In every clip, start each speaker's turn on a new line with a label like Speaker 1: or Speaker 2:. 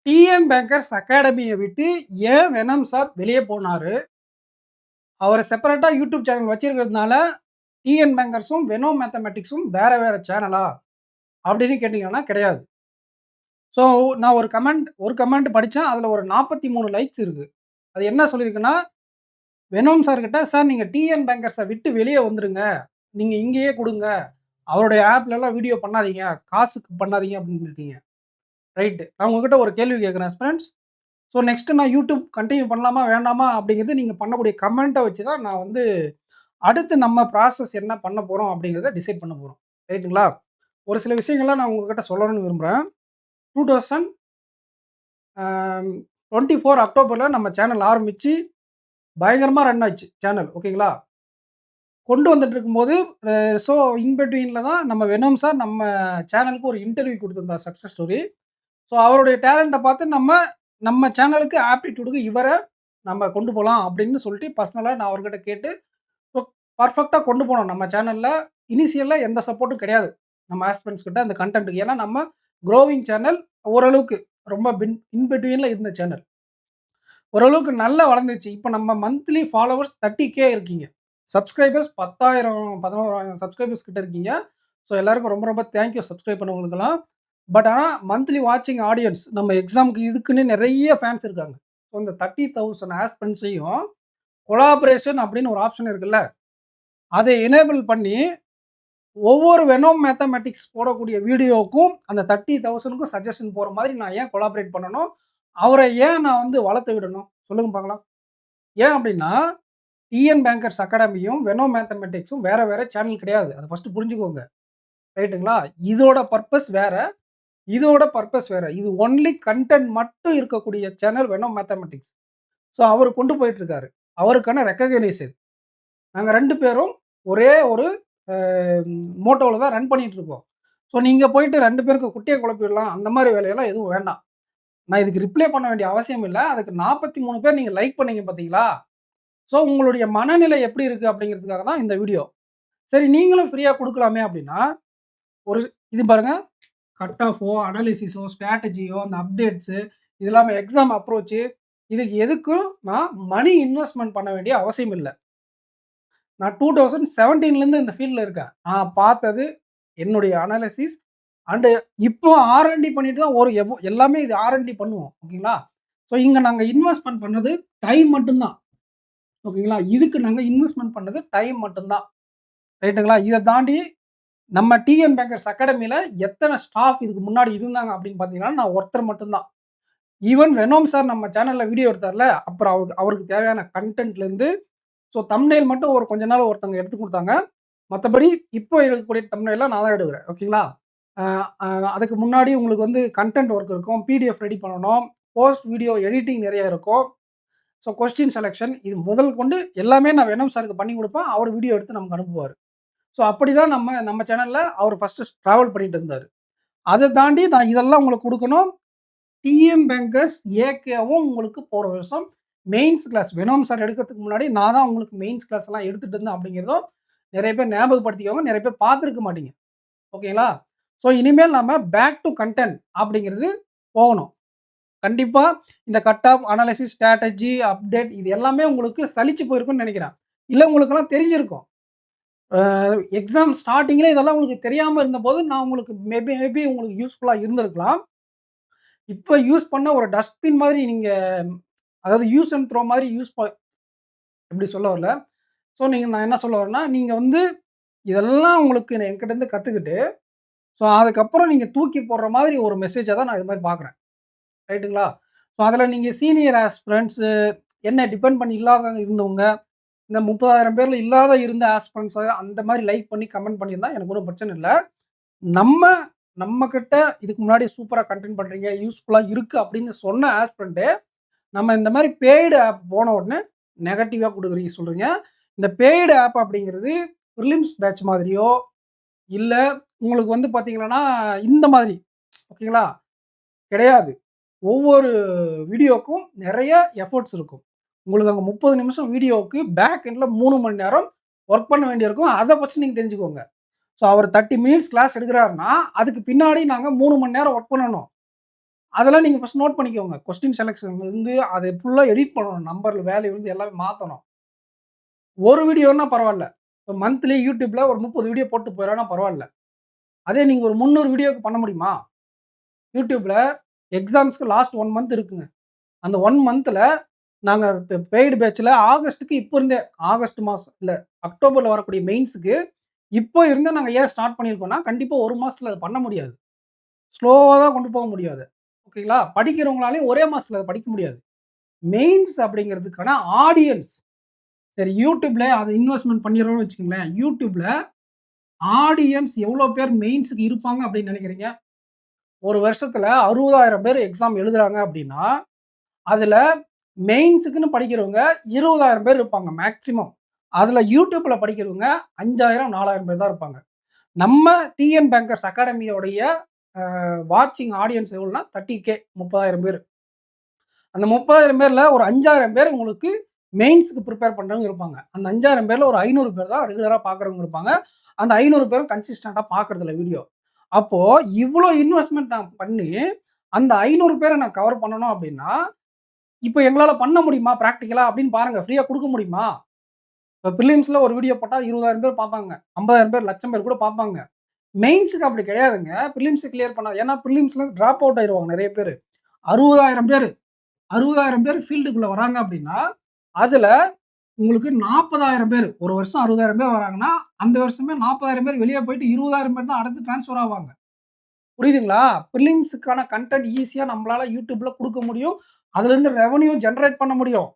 Speaker 1: TN bankers அகாடமிய விட்டு ஏன் venom sir வெளிய போனாரு? அவரு செப்பரேட்டா யூடியூப் சேனல் வச்சிருக்கிறதுனால, டிஎன் பேங்கர்ஸும், வெனோ மேத்தமேட்டிக்ஸும் வேற வேற சேனலா? அப்படின்னு கேட்டீங்கன்னா கிடையாது. ஸோ நான் ஒரு கமெண்ட் படிச்சேன். அதுல ஒரு 43 லைக்ஸ் இருக்கு. அது என்ன சொல்லியிருக்குன்னா, வெனோம் சார் கிட்ட, "சார் நீங்க டிஎன் பேங்கர்ஸ விட்டு வெளிய வந்துருங்க. நீங்க இங்கேயே குடுங்க. அவருடைய ஆப்லலாம் வீடியோ பண்ணாதீங்க. காசுக்கு பண்ணாதீங்க" அப்படின்னு இருக்கீங்க. ரைட். நான் உங்ககிட்ட ஒரு கேள்வி கேட்கிறேன் ஃபிரெண்ட்ஸ். ஸோ நெக்ஸ்ட் நான் யூடியூப் கன்டின்யூ பண்ணலாமா? வேண்டாமா? அப்படிங்கிறது நீங்க பண்ணக்கூடிய கமெண்ட்ட வச்சு தான் நான் வந்து அடுத்து நம்ம ப்ராசஸ் என்ன பண்ண போறோம் அப்படிங்கிறத டிசைட் பண்ண போறோம். ரைட்டுங்களா? ஒரு சில விஷயங்கள்லாம் நான் உங்ககிட்ட சொல்லணும்னு விரும்புறேன். 2024 அக்டோபர்ல நம்ம சேனல் ஆரம்பிச்சு பயங்கரமா ரன் ஆச்சு சேனல். ஓகேங்களா? கொண்டு வந்துட்டு இருக்கும்போது ஸோ இன் பிட்வீன்ல தான் நம்ம வெனம் சார் நம்ம சேனலுக்கு ஒரு இன்டர்வியூ குடுத்திருந்தார் சக்சஸ் ஸ்டோரி. ஸோ அவருடைய டேலண்ட்ட பார்த்து நம்ம நம்ம சேனலுக்கு ஆப்டிட்யூடுக்கு இவர நம்ம கொண்டு போலாம் அப்படின்னு சொல்லிட்டு பர்சனலா நான் அவர்கிட்ட கேட்டு ஸோ பெர்ஃபெக்ட்டா கொண்டு போனோம். நம்ம சேனல்ல இனிஷியலா எந்த சப்போர்ட்டும் கிடையாது. நம்ம ஆஸ்பிரண்ட்ஸ் கிட்ட அந்த கன்டென்ட்க்கு. ஏன்னா நம்ம குரோவிங் சேனல் ஓரளவுக்கு ரொம்ப இன் பிட்வீன்ல இருந்த சேனல். ஓரளவுக்கு நல்லா வளர்ந்துருச்சு. இப்ப நம்ம மந்த்லி ஃபாலோவர்ஸ் 30K இருக்கீங்க. சப்ஸ்கிரைபர்ஸ் 10,000 11,000 சப்ஸ்கிரைபர்ஸ் கிட்ட இருக்கீங்க. ஸோ எல்லாருக்கும் ரொம்ப ரொம்ப தேங்க் யூ சப்ஸ்கிரைப் பண்ணவங்களுக்கெல்லாம். பட் ஆனா மந்த்லி வாட்சிங் ஆடியன்ஸ் நம்ம எக்ஸாம்க்கு இதுக்குன்னு நெறைய ஃபேன்ஸ் இருக்காங்க. ஸோ இந்த 30,000 ஆஸ்பிரண்ட்ஸையும் கொலாபரேஷன் அப்படின்னு ஒரு ஆப்ஷன் இருக்குல்ல. அதை எனேபிள் பண்ணி ஒவ்வொரு வெனோம் மேத்தமேட்டிக்ஸ் போடக்கூடிய வீடியோவுக்கும் அந்த 30,000க்கும் சஜஷன் போற மாதிரி நான் ஏன் கொலாபரேட் பண்ணணும்? அவர ஏன் நான் வந்து வளர்த்து விடணும்? சொல்லுங்க பார்க்கலாம். ஏன் அப்படின்னா, டிஎன் பேங்கர்ஸ் அகாடமியும், வெனோ மேத்தமேட்டிக்ஸும் வேற வேற சேனல் கிடையாது. அத ஃபர்ஸ்ட் புரிஞ்சுக்கோங்க. ரைட்டுங்களா? இதோட பர்ப்பஸ் வேற. இதோட பர்ப்பஸ் வேற. இது ஒன்லி கன்டென்ட் மட்டும் இருக்கக்கூடிய சேனல் வெனோ மேத்தமேட்டிக்ஸ். ஸோ அவரு கொண்டு போயிட்டு இருக்காரு. அவருக்கான ரெகக்னைசேஷன். நாங்க 2 பேரும் ஒரே ஒரு அ மோட்டோல தான் ரன் பண்ணிட்டு இருக்கோம். ஸோ நீங்க போயிட்டு 2 பேருக்கு குட்டைய குழப்பிடலாம். அந்த மாரி வேலையெல்லாம் எதுவும் வேண்டாம். நான் இதுக்கு ரிப்ளை பண்ண வேண்டிய அவசியம் இல்ல. அதுக்கு 43 பேர் நீங்க லைக் பண்ணீங்க பார்த்தீங்களா? ஸோ உங்களுடைய மனநிலை எப்படி இருக்கு அப்படிங்கிறதுக்காக தான் இந்த வீடியோ. சரி நீங்களும் ஃப்ரீயா குடுக்கலாமே அப்படின்னா, ஒரு இது பாருங்க. கட் ஆஃபோ, அனாலிசிஸோ, ஸ்ட்ராட்டஜியோ, அந்த அப்டேட்ஸு, இது இல்லாம எக்ஸாம் அப்ரோச்சு இதுக்கு எதுக்கும் நான் மணி இன்வெஸ்ட்மென்ட் பண்ண வேண்டிய அவசியம் இல்ல. நான் 2017லேருந்து இந்த ஃபீல்ட்ல இருக்கேன். நான் பார்த்தது என்னுடைய அனாலிசிஸ் அண்ட் இப்போ ஆர்&டி பண்ணிட்டு தான் ஒரு எல்லாமே இது ஆர்&டி பண்ணுவோம். ஓகேங்களா? ஸோ இங்க நாங்க இன்வெஸ்ட்மென்ட் பண்ணது டைம் மட்டும் தான். ஓகேங்களா? இதுக்கு நாங்க இன்வெஸ்ட்மென்ட் பண்ணது டைம் மட்டும் தான். ரைட்டுங்களா? இத தாண்டி நம்ம டிஎன் பேங்கர்ஸ் அகாடமில எத்தன ஸ்டாஃப் இதுக்கு முன்னாடி இருந்தாங்க அப்படின்னு பார்த்தீங்கன்னா, நான் ஒருத்தர் மட்டும் தான். ஈவன் வெனோம் சார் நம்ம சேனல்ல வீடியோ எடுத்தார்ல, அப்புறம் அவருக்கு அவருக்கு தேவையான கன்டென்ட்லேருந்து ஸோ தம்ப்நெயில் மட்டும் ஒரு கொஞ்ச நாள் ஒருத்தவங்க எடுத்து குடுத்தாங்க. மத்தபடி இப்போ இருக்கக்கூடிய தம்ப்நெயில்லாம் நான் தான் எடுக்கிறேன். ஓகேங்களா? அ அ அதுக்கு முன்னாடி உங்களுக்கு வந்து கன்டென்ட் ஒர்க் இருக்கும். பிடிஎஃப் ரெடி பண்ணணும். போஸ்ட் வீடியோ எடிட்டிங் நெறைய இருக்கும். ஸோ கொஸ்டின் செலக்ஷன் இது முதல் கொண்டு எல்லாமே நான் வெனம் சாருக்கு பண்ணி குடுப்பேன். அவரு வீடியோ எடுத்து நமக்கு அனுப்புவாரு. ஸோ அப்படிதான் நம்ம நம்ம சேனல்ல அவரு ஃபர்ஸ்ட்டு டிராவல் பண்ணிட்டு இருந்தாரு. அத தாண்டி நான் இதெல்லாம் உங்களுக்கு குடுக்கணும். டிஎம் பேங்கர்ஸ் ஏகேவும் உங்களுக்கு போன வருஷம் மெயின்ஸ் கிளாஸ் வெனோம் சார் எடுக்கிறதுக்கு முன்னாடி நான் தான் உங்களுக்கு மெயின்ஸ் கிளாஸ்லாம் எடுத்துட்டு இருந்தேன் அப்படிங்கிறதும் நெறைய பேர் ஞாபகப்படுத்திக்கோங்க. நெறைய பேர் பார்த்துருக்க மாட்டீங்க. ஓகேங்களா? ஸோ இனிமேல் நம்ம பேக் டூ கன்டென்ட் அப்படிங்கிறது போகணும். கண்டிப்பா இந்த cut off, analysis, strategy, update இது எல்லாமே உங்களுக்கு சலிச்சு போயிருக்கும்னு நெனைக்கிறேன். இல்ல உங்களுக்கெல்லாம் தெரிஞ்சிருக்கும். அ எக்ஸாம் ஸ்டார்ட்டிங்ல இதெல்லாம் உங்களுக்கு தெரியாம இருந்தபோது நான் உங்களுக்கு மேபி உங்களுக்கு யூஸ்ஃபுல்லா இருந்திருக்கலாம். இப்ப யூஸ் பண்ண ஒரு டஸ்ட்பின் மாதிரி நீங்க அதாவது யூஸ் அண்ட் த்ரோ மாதிரி எப்படி சொல்ல வரல. ஸோ நான் என்ன சொல்ல வரேன்னா, நீங்க வந்து இதெல்லாம் உங்களுக்கு என்கிட்ட இருந்து கத்துக்கிட்டு, ஸோ அதுக்கப்புறம் நீங்க தூக்கி போடுற மாதிரி ஒரு மெசேஜா தான் நான் இது மாரி பார்க்குறேன். ரைட்டுங்களா? ஸோ அதில நீங்க சீனியர் ஆஸ்பிரண்ட்ஸு என்ன டிபெண்ட் பண்ணி இல்லாத இருந்தவங்க, இந்த 30,000 பேர்ல இல்லாத இருந்த ஆஸ்பிரண்ட்ஸ அந்த மாரி லைக் பண்ணி கமெண்ட் பண்ணியிருந்தா எனக்கு ஒண்ணும் பிரச்சனை இல்ல. நம்ம நம்ம கிட்ட இதுக்கு முன்னாடி சூப்பரா கன்டென்ட் பண்றீங்க, யூஸ்ஃபுல்லா இருக்கு அப்படின்னு சொன்ன ஆஸ்பிரண்ட் நம்ம இந்த மாரி பெய்டு ஆப் போன உடனே நெகட்டிவா குடுக்குறீங்க சொல்றீங்க. இந்த பெய்டு ஆப் அப்படிங்கிறது பிரிலிம்ஸ் பேட்ச் மாதிரியோ, இல்ல உங்களுக்கு வந்து பார்த்தீங்கன்னா, இந்த மாதிரி ஓகேங்களா? கிடையாது. ஒவ்வொரு வீடியோக்கும் நெறைய எஃபோர்ட்ஸ் இருக்கும். உங்களுக்கு அங்க 30 நிமிஷம் வீடியோவுக்கு பேக் எண்ட்ல 3 மணி நேரம் வொர்க் பண்ண வேண்டியிருக்கும். அத ஃபர்ஸ்ட் நீங்க தெரிஞ்சுக்கோங்க. ஸோ அவர் 30 மினிட்ஸ் கிளாஸ் எடுக்குறாருன்னா, அதுக்கு பின்னாடி நாங்க 3 மணி நேரம் வொர்க் பண்ணணும். அதெல்லாம் நீங்க ஃபர்ஸ்ட் நோட் பண்ணிக்கோங்க. கொஸ்டின் செலக்ஷன்லேருந்து அது ஃபுல்லா எடிட் பண்ணணும். நம்பர் வேல்யூலேருந்து எல்லாமே மாத்தணும். ஒரு வீடியோன்னா பரவால்ல. இப்ப மந்த்லி YouTubeல ஒரு 30 வீடியோ போட்டு போயிறான்னா பரவால்ல. அதே நீங்க ஒரு 300 வீடியோக்கு பண்ண முடியுமா? YouTubeல எக்ஸாம்ஸ்க்கு லாஸ்ட் 1 மந்த் இருக்குங்க. அந்த 1 மந்த்ல நாங்க பெய்டு பேட்ச்ல ஆகஸ்ட்க்கு இப்ப இருந்தே ஆகஸ்ட் மாசம் இல்ல அக்டோபர்ல வரக்கூடிய மெயின்ஸ்க்கு இப்போ இருந்தே நாங்க ஏன் ஸ்டார்ட் பண்ணியிருக்கோம்னா, கண்டிப்பா 1 மாசத்துல அத பண்ண முடியாது. ஸ்லோவா தான் கொண்டு போக முடியும் அத. ஓகேங்களா? படிக்கிறவங்களாலயும் ஒரே மாசத்துல அத படிக்க முடியாது. மெயின்ஸ் அப்படிங்கிறதுக்கான ஆடியன்ஸ் சரி YouTubeல அத இன்வெஸ்ட்மென்ட் பண்ணிறோம்னு வச்சுக்கங்களேன். YouTubeல ஆடியன்ஸ் எவ்வளோ பேர் மெயின்ஸ்க்கு இருப்பாங்க அப்படின்னு நினைக்கிறீங்க? ஒரு வருஷத்துல 60,000 பேர் எக்ஸாம் எழுதுறாங்க அப்படின்னா, அதுல மெயின்ஸுக்குன்னு படிக்கிறவங்க 20,000 பேர் இருப்பாங்க மேக்ஸிமம். அதுல YouTubeல படிக்கிறவங்க 5,000, 4,000 பேர் தான் இருப்பாங்க. நம்ம டிஎன் பேங்கர்ஸ் அகாடமியோடைய வாட்சிங் ஆடியன்ஸ் எவ்வளோனா 30K 30,000 பேர். அந்த 30,000 பேர்ல ஒரு 5,000 பேர் உங்களுக்கு மெயின்ஸ்க்கு பிரிப்பேர் பண்றவங்க இருப்பாங்க. அந்த 5,000 பேர்ல ஒரு 500 பேர் தான் ரெகுலரா பார்க்குறவங்க இருப்பாங்க. அந்த 500 பேரும் கன்சிஸ்டன்ட்டா பார்க்குறதில்ல வீடியோ. அப்போ இவ்ளோ இன்வெஸ்ட்மென்ட் நான் பண்ணி, அந்த 500 பேர நான் கவர் பண்ணணும் அப்டின்னா, இப்ப எங்களால பண்ண முடியுமா பிராக்டிகலா அப்டின்னு பாருங்க. ஃப்ரீயா குடுக்க முடியுமா? இப்ப பிலிம்ஸ்ல ஒரு வீடியோ போட்டா 20,000 பேர் பார்ப்பாங்க. 50,000 பேர், லட்சம் பேர் கூட பார்ப்பாங்க. மெயின்ஸ்க்கு அப்டி கிடையாதுங்க. பிலிம்ஸ் கிளியர் பண்ணா ஏன்னா பிலிம்ஸ்ல டிராப் அவுட் ஆயிருவாங்க நெறைய பேரு. 60,000 பேரு 60,000 பேர் ஃபீல்டுக்குள்ள வராங்க அப்டின்னா, அதுல உங்களுக்கு 40,000 பேர் ஒரு வருஷம் 60,000 பேர் வராங்கன்னா, அந்த வருஷமே 40,000 பேர் வெளிய போயிட்டு 20,000 பேர் தான் அடுத்து ட்ரான்ஸ்ஃபர் ஆவாங்க. புரியுதுங்களா? பிரிலிம்ஸ்க்கான கன்டென்ட் ஈஸியா நம்மளால YouTubeல குடுக்க முடியும். அதுலருந்து ரெவென்யூ ஜெனரேட் பண்ண முடியும்.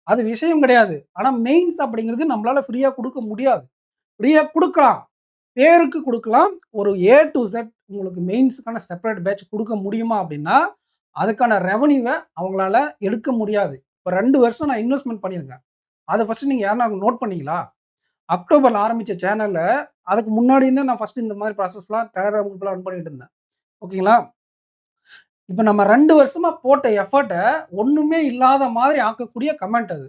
Speaker 1: அது விஷயம் கிடையாது. ஆனா மெயின்ஸ் அப்படிங்கிறது நம்மளால ஃப்ரீயா குடுக்க முடியாது. ஃப்ரீயா குடுக்கலாம். பேருக்கு குடுக்கலாம். ஒரு ஏ டூ இசட் உங்களுக்கு மெயின்ஸ்க்கான செப்பரேட் பேட்ச் குடுக்க முடியுமா அப்படின்னா, அதுக்கான ரெவென்யூவ அவங்களால எடுக்க முடியாது. இப்ப 2 வருஷம் நான் இன்வெஸ்ட்மென்ட் பண்ணியிருக்கேன். அத ஃபர்ஸ்ட் நீங்க யாருனா நோட் பண்ணீங்களா? அக்டோபர்ல ஆரம்பிச்ச சேனல்ல, அதுக்கு முன்னாடி இருந்தே நான் ஃபர்ஸ்ட் இந்த மாரி ப்ராசஸ்லாம் டெலகிராம் குரூப்ல ரன் பண்ணிட்டு இருந்தேன். ஓகேங்களா? இப்ப நம்ம 2 வருஷமா போட்ட எஃபோர்ட்ட ஒண்ணுமே இல்லாத மாதிரி ஆக்கக்கூடிய கமெண்ட் அது.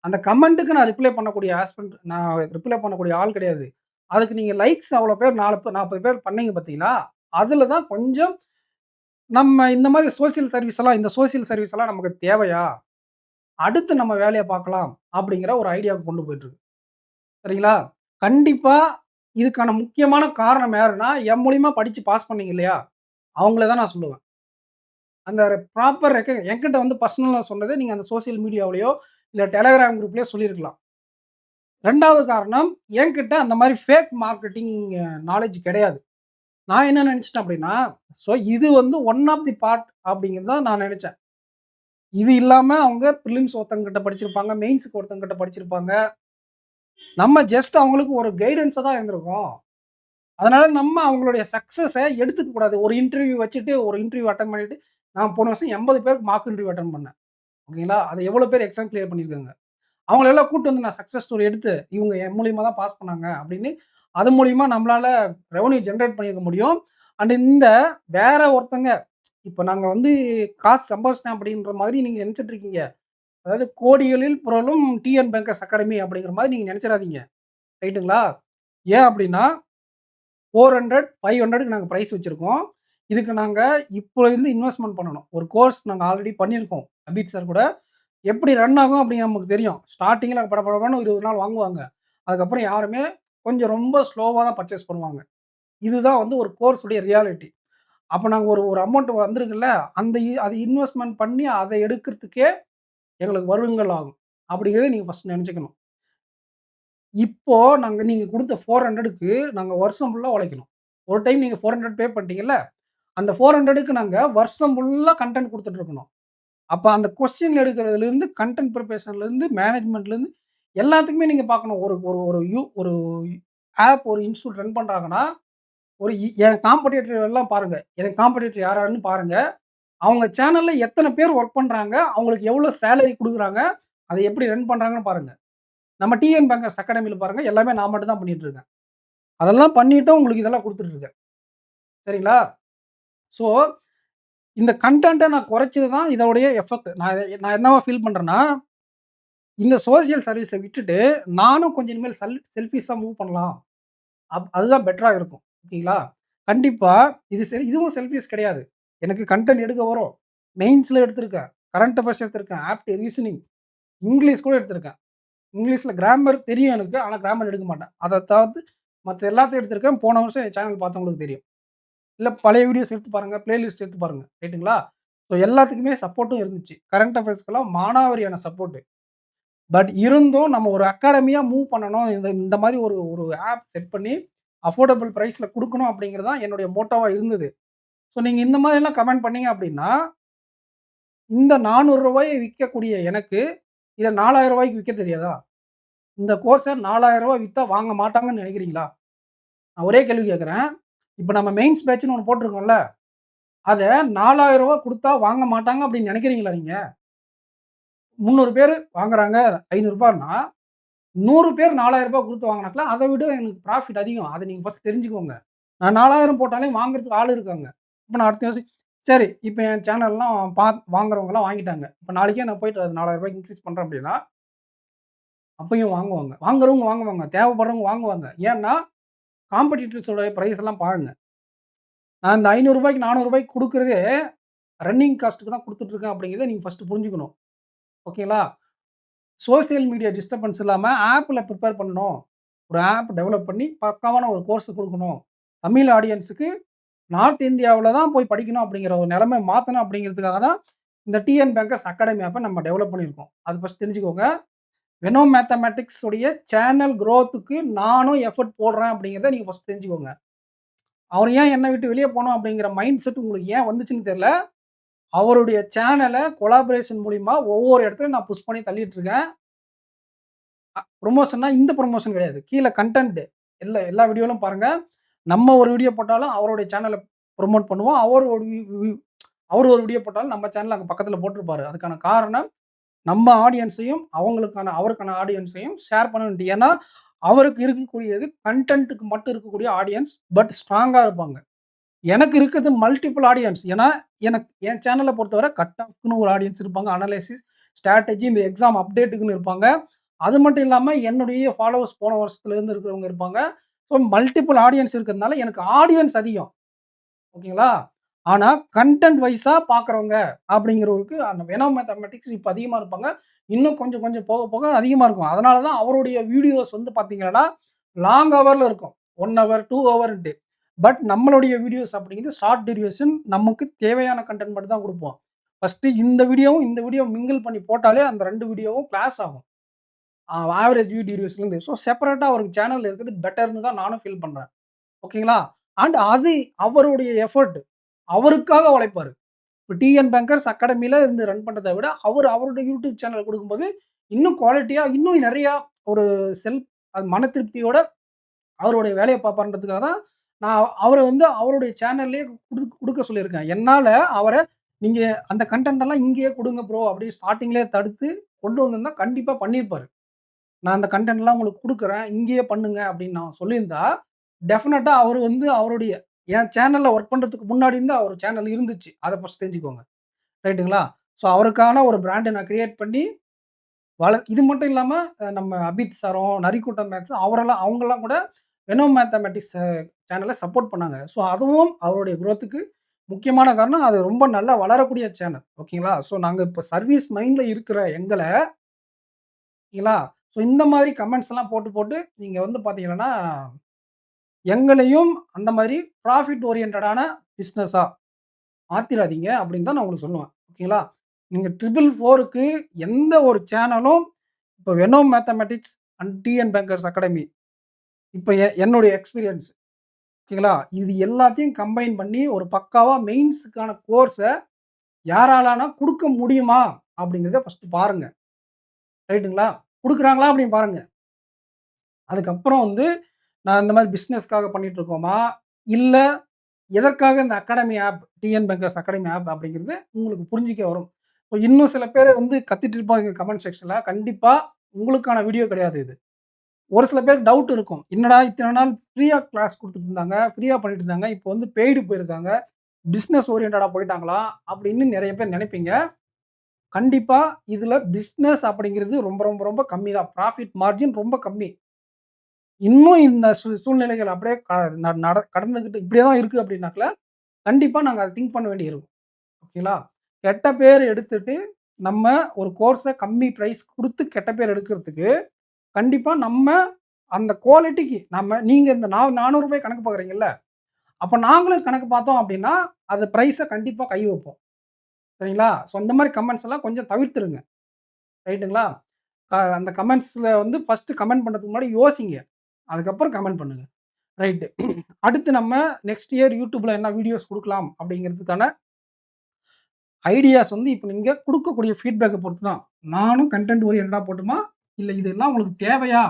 Speaker 1: அந்த கமெண்ட்‌க்கு நான் ரிப்ளை பண்ணக்கூடிய நான் ரிப்ளை பண்ணக்கூடிய ஆள் கிடையாது. அதுக்கு நீங்க லைக்ஸ் அவ்வளோ பேர் 40 பேர் பண்ணீங்க பார்த்தீங்களா? அதுல தான் கொஞ்சம் நம்ம இந்த மாரி சோசியல் சர்வீஸ் எல்லாம் நமக்கு தேவையா? அடுத்து நம்ம வேலைய பார்க்கலாம். அப்படிங்கிற ஒரு ஐடியாவுக்கு கொண்டு போயிட்டு இருக்கு. சரிங்களா? கண்டிப்பா இதுக்கான முக்கியமான காரணம் யாருன்னா, என் மூலியமா படிச்சு பாஸ் பண்ணீங்க இல்லையா? அவங்கள தான் நான் சொல்லுவேன். அந்த ப்ராப்பர் என்கிட்ட வந்து பர்சனலா சொன்னத நீங்க அந்த சோசியல் மீடியாவிலயோ, இல்ல டெலகிராம் குரூப்லயோ சொல்லியிருக்கலாம். 2வது காரணம், என்கிட்ட அந்த மாரி ஃபேக் மார்க்கெட்டிங் நாலேட்ஜ் கிடையாது. நான் என்ன நெனச்சுட்டேன் அப்டின்னா, இது வந்து ஒன் ஆஃப் தி பார்ட் அப்டிங்கிறது தான் நான் நெனச்சேன். இது இல்லாம அவங்க பிரிலிம்ஸ் ஒருத்தவங்ககிட்ட படிச்சிருப்பாங்க, மெயின்ஸ்க்கு ஒருத்தவங்ககிட்ட படிச்சிருப்பாங்க. நம்ம ஜஸ்ட் அவங்களுக்கு ஒரு கைடன்ஸா தான் இருந்திருக்கோம். அதனால நம்ம அவங்களுடைய சக்சஸ எடுத்துக்க கூடாது. ஒரு இன்டர்வியூ வச்சுட்டு, ஒரு இன்டர்வியூ அட்டெண்ட் பண்ணிட்டு, நான் போன வருஷம் 80 பேருக்கு மார்க் இன்டர்வியூ அட்டெண்ட் பண்ணேன். ஓகேங்களா? அது எவ்வளோ பேர் எக்ஸாம் கிளியர் பண்ணியிருக்காங்க. அவங்கள எல்லாம் கூட்டு வந்து நான் சக்சஸ் ஸ்டோரி எடுத்து, இவங்க என் மூலியமா தான் பாஸ் பண்ணாங்க அப்படின்னு, அது மூலியமா நம்மளால ரெவென்யூ ஜெனரேட் பண்ணியிருக்க முடியும். அண்ட் இந்த வேற ஒருத்தங்க, இப்ப நாங்க வந்து காசு சம்பாதிச்சிட்டேன் அப்படின்ற மாதிரி நீங்க நெனச்சுட்டு இருக்கீங்க. அதாவது கோடிகளில் புரளும் டிஎன் பேங்கர்ஸ் அகாடமி அப்படிங்கிற மாரி நீங்க நெனச்சிராதீங்க. ரைட்டுங்களா? ஏன் அப்படின்னா 400, 500க்கு நாங்க பிரைஸ் வச்சிருக்கோம். இதுக்கு நாங்க இப்போ இருந்து இன்வெஸ்ட்மென்ட் பண்ணணும். ஒரு கோர்ஸ் நாங்க ஆல்ரெடி பண்ணியிருக்கோம். அபித் சார் கூட. எப்படி ரன் ஆகும் அப்படின்னு நமக்கு தெரியும். ஸ்டார்ட்டிங்ல படபடன்னு 20 நாள் வாங்குவாங்க. அதுக்கப்புறம் யாருமே கொஞ்சம் ரொம்ப ஸ்லோவா தான் பர்ச்சேஸ் பண்ணுவாங்க. இதுதான் வந்து ஒரு கோர்ஸ் உடைய ரியாலிட்டி. அப்ப நாங்க ஒரு ஒரு அமௌண்ட் வந்திருக்குல்ல, அந்த அது இன்வெஸ்ட்மென்ட் பண்ணி அத எடுக்கிறதுக்கே எங்களுக்கு வருடங்கள் ஆகும். அப்படிங்கிறத நீங்க ஃபர்ஸ்ட் நெனச்சுக்கணும். இப்போ நீங்க குடுத்த 400க்கு நாங்க வருஷம் ஃபுல்லா உழைக்கணும். ஒரு டைம் நீங்க 400 பே பண்ணிட்டீங்கல்ல, அந்த 400க்கு நாங்க வருஷம் ஃபுல்லா கன்டென்ட் குடுத்துட்டு இருக்கணும். அப்ப அந்த கொஸ்டின் எடுக்கிறதுலருந்து, கன்டென்ட் பிரிப்பரேஷன்லேருந்து, மேனேஜ்மென்ட்லேருந்து எல்லாத்துக்குமே நீங்க பார்க்கணும். ஒரு ஒரு ஒரு ஒரு ஆப், ஒரு இன்ஸ்டிடியூட் ரன் பண்றாங்கன்னா, ஒரு என் காம்படிட்டர் எல்லாம் பாருங்க. என் காம்படிட்டர் யார் யாருன்னு பாருங்க. அவங்க சேனல்ல எத்தன பேர் வொர்க் பண்றாங்க? அவங்களுக்கு எவ்வளோ சேலரி குடுக்குறாங்க? அத எப்படி ரன் பண்றாங்கன்னு பாருங்க. நம்ம டிஎன் பேங்கர்ஸ் அகாடமில பாருங்க. எல்லாமே நான் மட்டும் தான் பண்ணிட்டு இருக்கேன். அதெல்லாம் பண்ணிட்டும் உங்களுக்கு இதெல்லாம் குடுத்துட்டு இருக்கேன். சரிங்களா? ஸோ இந்த கன்டென்ட்ட நான் குறைச்சது தான் இதோடைய எஃபெக்ட். நான் என்னவா ஃபீல் பண்றேன்னா, இந்த சோசியல் சர்வீஸ விட்டுட்டு, நானும் கொஞ்சம் இனிமேல் செல்ஃபிஷா மூவ் பண்ணலாம். அதுதான் பெட்டரா இருக்கும். ஓகேங்களா? கண்டிப்பா இது சரி இதுவும் செல்ஃபிஷ் கிடையாது. எனக்கு கன்டென்ட் எடுக்க வரும். மெயின்ஸ்ல எடுத்திருக்கேன். கரண்ட் அஃபேர்ஸ் எடுத்திருக்கேன். ஆப்ட் ரீசனிங், இங்கிலீஷ் கூட எடுத்திருக்கேன். இங்கிலீஷ்ல கிராமர் தெரியும் எனக்கு. ஆனா கிராமர் எடுக்க மாட்டேன். அத தவிர்த்து மத்த எல்லாத்தையும் எடுத்திருக்கேன். போன வருஷம் என் சேனல் பார்த்தவங்களுக்கு தெரியும். இல்ல பழைய வீடியோஸ் எடுத்து பாருங்க. பிளேலிஸ்ட் எடுத்து பாருங்க. ரைட்டுங்களா? ஸோ எல்லாத்துக்குமே சப்போர்ட்டும் இருந்துச்சு. கரண்ட் அஃபேர்ஸ்க்குலாம் மானாவாரியான சப்போர்ட். பட் இருந்தும் நம்ம ஒரு அகாடமியா மூவ் பண்ணணும். இந்த இந்த மாரி ஒரு ஒரு ஆப் செட் பண்ணி அஃபோர்டபிள் பிரைஸ்ல குடுக்கணும் அப்படிங்கிறது தான் என்னுடைய மோட்டோவா இருந்தது. ஸோ நீங்க இந்த மாரிலாம் கமெண்ட் பண்ணீங்க அப்படின்னா, இந்த ரூ. 400 விக்கக்கூடிய எனக்கு, இத ரூ. 4000க்கு விக்க தெரியாதா? இந்த கோர்ஸ ரூ. 4000 வித்தா வாங்க மாட்டாங்கன்னு நெனைக்கிறீங்களா? நான் ஒரே கேள்வி கேட்கிறேன். இப்ப நம்ம மெயின்ஸ் பேட்ச்ன்னு ஒண்ணு போட்டுருக்கோம்ல. அத ரூ. 4000 குடுத்தா வாங்க மாட்டாங்க அப்படின்னு நெனைக்கிறீங்களா நீங்க? 300 பேரு வாங்குறாங்க ரூ. 500ன்னா 100 பேர் ரூ. 4000 குடுத்து வாங்குனாங்களா, அத விட எனக்கு ப்ராஃபிட் அதிகம். அத நீங்க ஃபர்ஸ்ட் தெரிஞ்சுக்கோங்க. நான் 4000 போட்டாலே வாங்குறதுக்கு ஆள் இருக்காங்க. இப்ப நான் அடுத்த வருஷம் சரி, இப்ப என் சேனல்லாம் வாங்குறவங்கலாம் வாங்கிட்டாங்க. இப்ப நாளைக்கே நான் போயிட்டு அது ரூ. 4000 இன்கிரீஸ் பண்றேன் அப்படின்னா, அப்பயும் வாங்குவாங்க. வாங்குறவங்க வாங்குவாங்க. தேவைப்படுறவங்க வாங்குவாங்க. ஏன்னா, காம்படிட்டர்ஸோட பிரைஸ் எல்லாம் பாருங்க. நான் இந்த ரூ. 500 ரூ. 400 குடுக்குறதே ரன்னிங் காஸ்ட்க்கு தான் குடுத்துட்டு இருக்கேன் அப்படிங்கிறத நீங்க ஃபர்ஸ்ட் புரிஞ்சுக்கணும். ஓகேங்களா? சோசியல் மீடியா டிஸ்டர்பன்ஸ் இல்லாம ஆப்ல பிரிப்பேர் பண்ணணும். ஒரு ஆப் டெவலப் பண்ணி பக்காவான ஒரு கோர்ஸ் குடுக்கணும். தமிழ் ஆடியன்ஸ்க்கு நார்த் இந்தியாவுல தான் போய் படிக்கணும் அப்படிங்கிற ஒரு நிலைமை மாத்தணும் அப்படிங்கிறதுக்காக தான் இந்த டிஎன் பேங்கர்ஸ் அகாடமி ஆப்ப நம்ம டெவலப் பண்ணியிருக்கோம். அது ஃபர்ஸ்ட் தெரிஞ்சுக்கோங்க. வெனோ மேத்தமேட்டிக்ஸ் உடைய சேனல் குரோத்துக்கு நானும் எஃபோர்ட் போடுறேன் அப்படிங்கிறத நீங்க ஃபர்ஸ்ட் தெரிஞ்சுக்கோங்க. அவர் ஏன் என்ன விட்டு வெளிய போணும் அப்படிங்கிற மைண்ட் செட் உங்களுக்கு ஏன் வந்துச்சுன்னு தெரியல. அவருடைய சேனல கொலாபரேஷன் மூலியமா ஒவ்வொரு இடத்துலயும் நான் புஷ் பண்ணி தள்ளிட்டு இருக்கேன். புரமோஷன்னா இந்த புரமோஷன் கிடையாது. கீழ கன்டென்ட் எல்லா வீடியோலும் பாருங்க. நம்ம ஒரு வீடியோ போட்டாலும் அவருடைய சேனல புரமோட் பண்ணுவோம். அவர் ஒரு வீடியோ போட்டாலும் நம்ம சேனல் அங்க பக்கத்துல போட்டிருப்பாரு. அதுக்கான காரணம் நம்ம ஆடியன்ஸையும் அவருக்கான ஆடியன்ஸையும் ஷேர் பண்ண வேண்டியது. ஏன்னா, அவருக்கு இருக்கக்கூடியது கன்டென்ட்க்கு மட்டும் இருக்கக்கூடிய ஆடியன்ஸ். பட் ஸ்ட்ராங்கா இருப்பாங்க. எனக்கு இருக்கிறது மல்டிபிள் ஆடியன்ஸ். ஏன்னா, என் சேனல பொறுத்தவரை கட் ஆஃப்க்குன்னு ஒரு ஆடியன்ஸ் இருப்பாங்க. அனலைசிஸ், ஸ்ட்ராட்டஜி, இந்த எக்ஸாம் அப்டேட்டுக்குன்னு இருப்பாங்க. அது மட்டும் இல்லாம என்னுடைய ஃபாலோவர்ஸ் போன வருஷத்துல இருந்து இருக்கிறவங்க இருப்பாங்க. ஸோ மல்டிபிள் ஆடியன்ஸ் இருக்கிறதுனால எனக்கு ஆடியன்ஸ் அதிகம். ஓகேங்களா? ஆனா கன்டென்ட் வைஸா பார்க்குறவங்க அப்படிங்கிறவருக்கு அந்த வெனோ மேத்தமேட்டிக்ஸ் இப்ப அதிகமா இருப்பாங்க. இன்னும் கொஞ்சம் கொஞ்சம் போக போக அதிகமா இருக்கும். அதனால தான் அவருடைய வீடியோஸ் வந்து பார்த்தீங்கன்னா, லாங் ஹவர்ல இருக்கும். 1 ஹவர், 2 ஹவர்ன்ட்டு. பட் நம்மளுடைய வீடியோஸ் அப்படிங்கிறது ஷார்ட் டியூரேஷன். நமக்கு தேவையான கன்டென்ட் மட்டும் தான் குடுப்போம். ஃபர்ஸ்ட்டு இந்த வீடியோ மிங்கிள் பண்ணி போட்டாலே அந்த 2 வீடியோவும் கிளாஷ் ஆகும். ஆவரேஜ் வியூ டியூரேஷன்லேருந்து. ஸோ செப்பரேட்டா அவருக்கு சேனல் இருக்கிறது பெட்டர்ன்னு தான் நானும் ஃபீல் பண்றேன். ஓகேங்களா? அண்ட் அது அவருடைய எஃபோர்ட். அவருக்காக உழைப்பாரு. இப்ப டிஎன் பேங்கர்ஸ் அகாடமில இருந்து ரன் பண்றத விட, அவருடைய யூடியூப் சேனல் குடுக்கும்போது, இன்னும் குவாலிட்டியா, இன்னும் நெறையா ஒரு செல்ஃப் அது மன திருப்தியோட அவருடைய வேலைய பார்ப்பார்ன்றதுக்காக தான், நான் அவர வந்து அவருடைய சேனல்லயே குடுக்க சொல்லியிருக்கேன். என்னால அவர நீங்க அந்த கன்டென்ட் எல்லாம் இங்கேயே குடுங்க ப்ரோ அப்படின்னு ஸ்டார்ட்டிங்லயே தடுத்து கொண்டு வந்திருந்தா கண்டிப்பா பண்ணியிருப்பாரு. நான் அந்த கன்டென்ட்லாம் உங்களுக்கு குடுக்குறேன். இங்கேயே பண்ணுங்க அப்படின்னு நான் சொல்லியிருந்தா, டெஃபினட்டா அவரு வந்து அவருடைய என் சேனல்ல வொர்க் பண்றதுக்கு முன்னாடி இருந்து அவர் சேனல் இருந்துச்சு. அத ஃபர்ஸ்ட் தெரிஞ்சுக்கோங்க. ரைட்டுங்களா? ஸோ அவருக்கான ஒரு பிராண்ட நான் கிரியேட் பண்ணி இது மட்டும் இல்லாம நம்ம அபித் சாரும், நரிக்கூட்டம் மேத்ஸ் அவங்கலாம் கூட வெனோ மேத்தமேட்டிக்ஸ் சேனல சப்போர்ட் பண்ணாங்க. ஸோ அதுவும் அவருடைய குரோத்துக்கு முக்கியமான காரணம். அது ரொம்ப நல்லா வளரக்கூடிய சேனல். ஓகேங்களா? ஸோ நாங்க இப்ப சர்வீஸ் மைண்ட்ல இருக்கிற ஓகேங்களா? ஸோ இந்த மாதிரி கமெண்ட்ஸ் எல்லாம் போட்டு, போட்டு நீங்க வந்து பார்த்தீங்கன்னா, எங்களையும் அந்த மாதிரி ப்ராஃபிட் ஓரியன்டடான பிசினஸா மாத்திராதீங்க அப்படின்னு தான் நான் உங்களுக்கு சொல்லுவேன். ஓகேங்களா? நீங்க 444க்கு எந்த ஒரு சேனலும் இப்ப வெனோ mathematics and TN bankers academy இப்ப என்னுடைய எக்ஸ்பீரியன்ஸ் ஓகேங்களா? இது எல்லாத்தையும் கம்பைன் பண்ணி ஒரு பக்காவா மெயின்ஸ்க்கான கோர்ஸ யாராலனா குடுக்க முடியுமா? அப்படிங்கிறத ஃபர்ஸ்ட் பாருங்க. ரைட்டுங்களா? குடுக்குறாங்களா அப்படின்னு பாருங்க. அதுக்கப்புறம் வந்து நான் இந்த மாரி பிசினஸ்க்காக பண்ணிட்டு இருக்கோமா? இல்ல எதற்காக இந்த academy app, TN bankers academy app அப்படிங்கிறது உங்களுக்கு புரிஞ்சுக்க வரும். இப்போ இன்னும் சில பேர் வந்து கத்திட்டு இருப்பாங்க கமெண்ட் செக்ஷன்ல. கண்டிப்பா உங்களுக்கான வீடியோ கிடையாது இது. ஒரு சில பேருக்கு டவுட் இருக்கும். என்னடா இத்தன நாள் ஃப்ரீயா கிளாஸ் குடுத்துட்டு இருந்தாங்க. ஃப்ரீயா பண்ணிட்டு இருந்தாங்க. இப்போ வந்து பெய்டு போயிருக்காங்க. பிசினஸ் ஓரியன்டடா போய்ட்டாங்களா? அப்படின்னு நெறைய பேர் நெனைப்பீங்க. கண்டிப்பா இதுல பிசினஸ் அப்படிங்கிறது ரொம்ப ரொம்ப ரொம்ப கம்மி தான். ப்ராஃபிட் மார்ஜின் ரொம்ப கம்மி. இன்னும் இந்த சூழ்நிலைகள் அப்படியே க ந நட கடந்துகிட்டு இப்படியே தான் இருக்கு அப்படின்னாக்கா, கண்டிப்பா நாங்க அத திங்க் பண்ண வேண்டியிருக்கும். ஓகேங்களா? கெட்ட பேர் எடுத்துட்டு நம்ம ஒரு கோர்ஸ கம்மி பிரைஸ் குடுத்து கெட்ட பேர் எடுக்கிறதுக்கு, கண்டிப்பா நம்ம அந்த குவாலிட்டிக்கு நீங்க இந்த ரூ. 400 கணக்கு பார்க்குறீங்கல்ல, அப்ப நாங்களும் கணக்கு பார்த்தோம் அப்டின்னா, அது பிரைஸ கண்டிப்பா கை வைப்போம். சரிங்களா? ஸோ இந்த மாரி கமெண்ட்ஸ் எல்லாம் கொஞ்சம் தவிர்த்துருங்க. ரைட்டுங்களா? அந்த கமெண்ட்ஸ்ல வந்து ஃபர்ஸ்ட்டு கமெண்ட் பண்றதுக்கு முன்னாடி யோசிங்க. அதுக்கப்புறம் கமெண்ட் பண்ணுங்க. ரைட்டு. அடுத்து நம்ம நெக்ஸ்ட் இயர் YouTubeல என்ன வீடியோஸ் குடுக்கலாம் அப்டிங்கிறதுக்கான ஐடியாஸ் வந்து இப்ப நீங்க குடுக்கக்கூடிய ஃபீட்பேக்க பொறுத்து தான். நானும் கன்டென்ட் ஓரியன்டடா போட்டுமா? இல்ல இதெல்லாம் உங்களுக்கு தேவையா?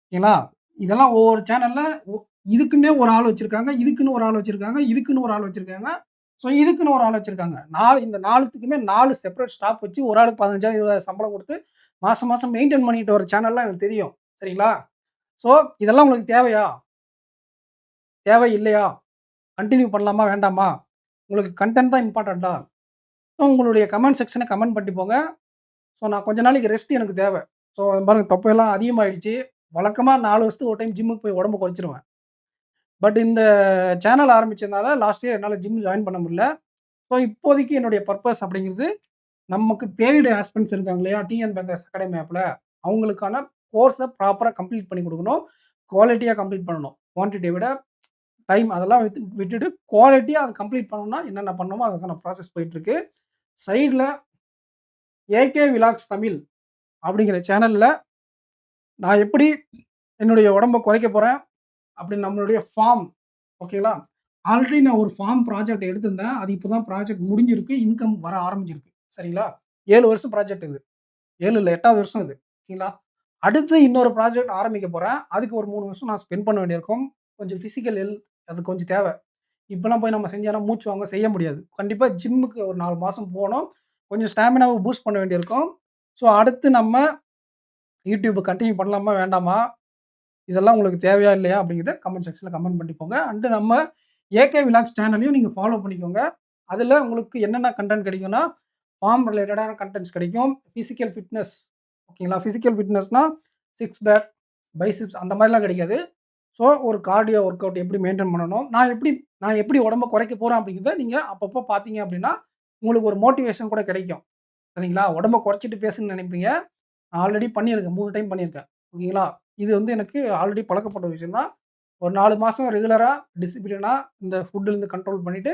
Speaker 1: ஓகேங்களா? இதெல்லாம் ஒவ்வொரு சேனல்ல இதுக்குன்னே ஒரு ஆள் வச்சிருக்காங்க. இதுக்குன்னு ஒரு ஆள் வச்சிருக்காங்க. இதுக்குன்னு ஒரு ஆள் வச்சிருக்காங்க. ஸோ இதுக்குன்னு ஒரு ஆள் வச்சிருக்காங்க. இந்த 4த்துக்குமே 4 செப்பரேட் ஸ்டாஃப் வச்சு ஒரு ஆளுக்கு 15,000 20,000 சம்பளம் குடுத்து மாசம் மாசம் மெயின்டெயின் பண்ணிட்டு வர சேனல்லாம் எனக்கு தெரியும். சரிங்களா? ஸோ இதெல்லாம் உங்களுக்கு தேவையா? தேவை இல்லையா? கன்டின்யூ பண்ணலாமா? வேண்டாமா? உங்களுக்கு கன்டென்ட் தான் இம்பார்ட்டன்ட்டா? ஸோ உங்களுடைய கமெண்ட் செக்ஷன கமெண்ட் பண்ணிட்டு போங்க. ஸோ நான் கொஞ்ச நாளைக்கு ரெஸ்ட் எனக்கு தேவை. ஸோ பாருங்க தொப்பையெல்லாம் அதிகமாயிடுச்சு. வழக்கமா 4 வருஷத்துக்கு ஒரு டைம் ஜிம்முக்கு போய் உடம்ப குறைச்சிருவேன். பட் இந்த சேனல் ஆரம்பிச்சதுனால லாஸ்ட் இயர் என்னால ஜிம் ஜாயின் பண்ண முடியல. ஸோ இப்போதைக்கு என்னுடைய பர்ப்பஸ் அப்படிங்கிறது, நமக்கு பெய்டு ஆஸ்பிரண்ட்ஸ் இருக்காங்க இல்லையா? டிஎன் பேங்கர்ஸ் அகாடமி ஆப்ல, அவங்களுக்கான கோர்ஸ ப்ராப்பரா கம்ப்ளீட் பண்ணி குடுக்கணும். குவாலிட்டியா கம்ப்ளீட் பண்ணணும். குவான்டிட்டிய விட டைம் அதெல்லாம் விட்டுட்டு குவாலிட்டியா அத கம்ப்ளீட் பண்ணணும்னா என்னென்ன பண்ணணுமோ அதுக்கான ப்ராசஸ் போயிட்டுருக்கு. சைட்ல ஏகே விலாக்ஸ் தமிழ் அப்படிங்கிற சேனல்ல நான் எப்படி என்னுடைய உடம்ப குறைக்க போறேன் அப்படின்னு நம்மளுடைய ஃபார்ம் ஓகேங்களா? ஆல்ரெடி நான் ஒரு ஃபார்ம் ப்ராஜெக்ட் எடுத்திருந்தேன். அது இப்ப தான் ப்ராஜெக்ட் முடிஞ்சிருக்கு. இன்கம் வர ஆரம்பிச்சிருக்கு. சரிங்களா? 7 வருஷம் ப்ராஜெக்ட் இது. 7 இல்ல 8வது வருஷம் இது. ஓகேங்களா? அடுத்து இன்னொரு ப்ராஜெக்ட் ஆரம்பிக்க போறேன். அதுக்கு ஒரு 3 வருஷம் நான் ஸ்பெண்ட் பண்ண வேண்டியிருக்கும். கொஞ்சம் பிசிக்கல் ஹெல்த் அது கொஞ்சம் தேவ. இப்பலாம் போய் நம்ம செஞ்சோம்னா மூச்சு வாங்க செய்ய முடியாது. கண்டிப்பா ஜிம்முக்கு ஒரு 4 மாசம் போணும். கொஞ்சம் ஸ்டாமினாவ பூஸ்ட் பண்ண வேண்டியிருக்கும். ஸோ அடுத்து நம்ம யூடியூப் கன்டின்யூ பண்ணலாமா? வேண்டாமா? இதெல்லாம் உங்களுக்கு தேவையா? இல்லையா? அப்படிங்கிறத கமெண்ட் செக்ஷன்ல கமெண்ட் பண்ணிக்கோங்க. அண்ட் நம்ம ஏகே விலாக்ஸ் சேனலையும் நீங்க ஃபாலோ பண்ணிக்கோங்க. அதுல உங்களுக்கு என்னென்ன கன்டென்ட் கிடைக்கும்னா, ஃபார்ம் ரிலேட்டடான கன்டென்ட்ஸ் கிடைக்கும். பிசிக்கல் ஃபிட்னஸ் ஓகேங்களா? பிசிக்கல் ஃபிட்னஸ்னா, சிக்ஸ் பேக், பைசெப்ஸ் அந்த மாரிலாம் கிடைக்காது. ஸோ ஒரு கார்டியோ ஒர்க் அவுட் எப்படி மெயின்டெயின் பண்ணணும்? நான் எப்படி உடம்ப குறைக்க போறேன் அப்படிங்கிறத நீங்க அப்பப்போ பார்த்தீங்க அப்படின்னா, உங்களுக்கு ஒரு மோட்டிவேஷன் கூட கிடைக்கும். சரிங்களா? உடம்ப குறைச்சிட்டு பேசணும்னு நினைப்பீங்க. நான் ஆல்ரெடி பண்ணியிருக்கேன். 3 டைம் பண்ணியிருக்கேன். ஓகேங்களா? இது வந்து எனக்கு ஆல்ரெடி பழக்கப்பட்ட விஷயம் தான். ஒரு 4 மாசம் ரெகுலரா டிசிப்ளினா இந்த ஃபுட்லருந்து கண்ட்ரோல் பண்ணிட்டு,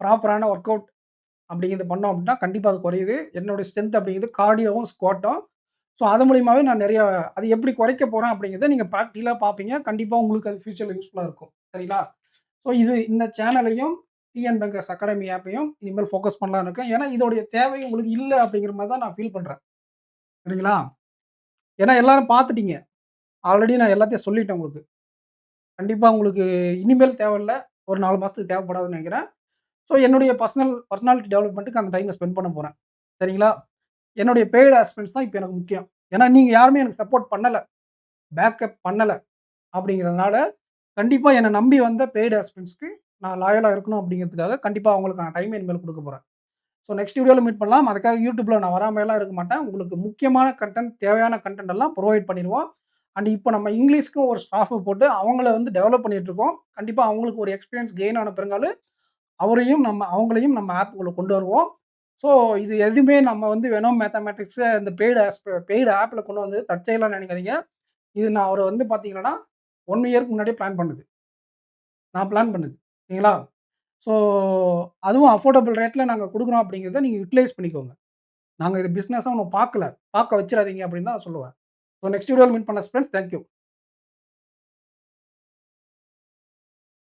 Speaker 1: ப்ராப்பரான ஒர்க் அவுட் அப்படிங்கிறத பண்ணோம் அப்படின்னா, கண்டிப்பா அது குறையுது. என்னோட ஸ்ட்ரென்த் அப்படிங்கிறது கார்டியோவும், ஸ்குவாட்டும். ஸோ அது மூலியமாவே நான் நெறைய அது எப்படி குறைக்க போறேன் அப்படிங்கிறத நீங்க பிராக்டிகலா பார்ப்பீங்க. கண்டிப்பா உங்களுக்கு அது ஃபியூச்சர்ல யூஸ்ஃபுல்லா இருக்கும். சரிங்களா? ஸோ இந்த சேனலையும், டிஎன் பேங்கர்ஸ் அகாடமி ஆப்பையும் இனிமேல் ஃபோக்கஸ் பண்ணலான்னு இருக்கேன். ஏன்னா இதோடைய தேவை உங்களுக்கு இல்ல அப்படிங்கிற மாரி தான் நான் ஃபீல் பண்றேன். சரிங்களா? ஏன்னா எல்லாரும் பார்த்துட்டீங்க. ஆல்ரெடி நான் எல்லாத்தையும் சொல்லிட்டேன் உங்களுக்கு. கண்டிப்பா உங்களுக்கு இனிமேல் தேவையில்ல. ஒரு 4 மாசத்துக்கு தேவைப்படாதுன்னு நெனைக்கிறேன். ஸோ என்னுடைய பர்சனாலிட்டி டெவலப்மென்ட்க்கு அந்த டைம ஸ்பெண்ட் பண்ண போறேன். சரிங்களா? என்னுடைய பெய்ட் ஆஸ்பிரண்ட்ஸ் தான் இப்ப எனக்கு முக்கியம். ஏன்னா நீங்க யாருமே எனக்கு சப்போர்ட் பண்ணல. பேக்கப் பண்ணல. அப்படிங்கிறதுனால, கண்டிப்பா என்ன நம்பி வந்த பெய்ட் ஆஸ்பிரண்ட்ஸ்க்கு நான் லாயலா இருக்கணும் அப்படிங்கிறதுக்காக, கண்டிப்பா அவங்களுக்கான டைம இனிமேல் குடுக்க போறேன். ஸோ நெக்ஸ்ட் வீடியோல மீட் பண்ணலாம். அதுக்காக YouTubeல நான் வராமலாம் இருக்க மாட்டேன். உங்களுக்கு முக்கியமான கன்டென்ட், தேவையான கன்டென்ட் எல்லாம் புரொவைட் பண்ணிருவோம். அண்ட் இப்போ நம்ம இங்கிலீஷ்க்கு ஒரு ஸ்டாஃப்ப போட்டு அவங்கள வந்து டெவலப் பண்ணிட்டு இருக்கோம். கண்டிப்பா அவங்களுக்கு ஒரு எக்ஸ்பீரியன்ஸ் கெயின் ஆன பிறங்கால, அவங்களையும் நம்ம ஆப்க்குள்ள கொண்டு வருவோம். ஸோ இது எதுவுமே நம்ம வந்து வெறும் மேத்தமேட்டிக்ஸ இந்த பெய்டு ஆப்ல கொண்டு வந்தது தற்செயலா நெனைக்காதீங்க. இது நான் ஒரு வந்து பார்த்தீங்கன்னா, 1 இயர்க்கு முன்னாடியே பிளான் பண்ணது. நான் பிளான் பண்ணது. சரிங்களா? ஸோ அதுவும் அஃபோர்டபிள் ரேட்ல நாங்க குடுக்குறோம் அப்படிங்கிறத நீங்க யுட்டிலைஸ் பண்ணிக்கோங்க. நாங்க இது பிசினஸா ஒண்ணும் பார்க்கல. பார்க்க வச்சுறாதீங்க அப்படின்னு தான் நான் சொல்லுவேன். ஸோ நெக்ஸ்ட் வீடியோல மீட் பண்ணலாம் ஃபிரெண்ட்ஸ். Thank you.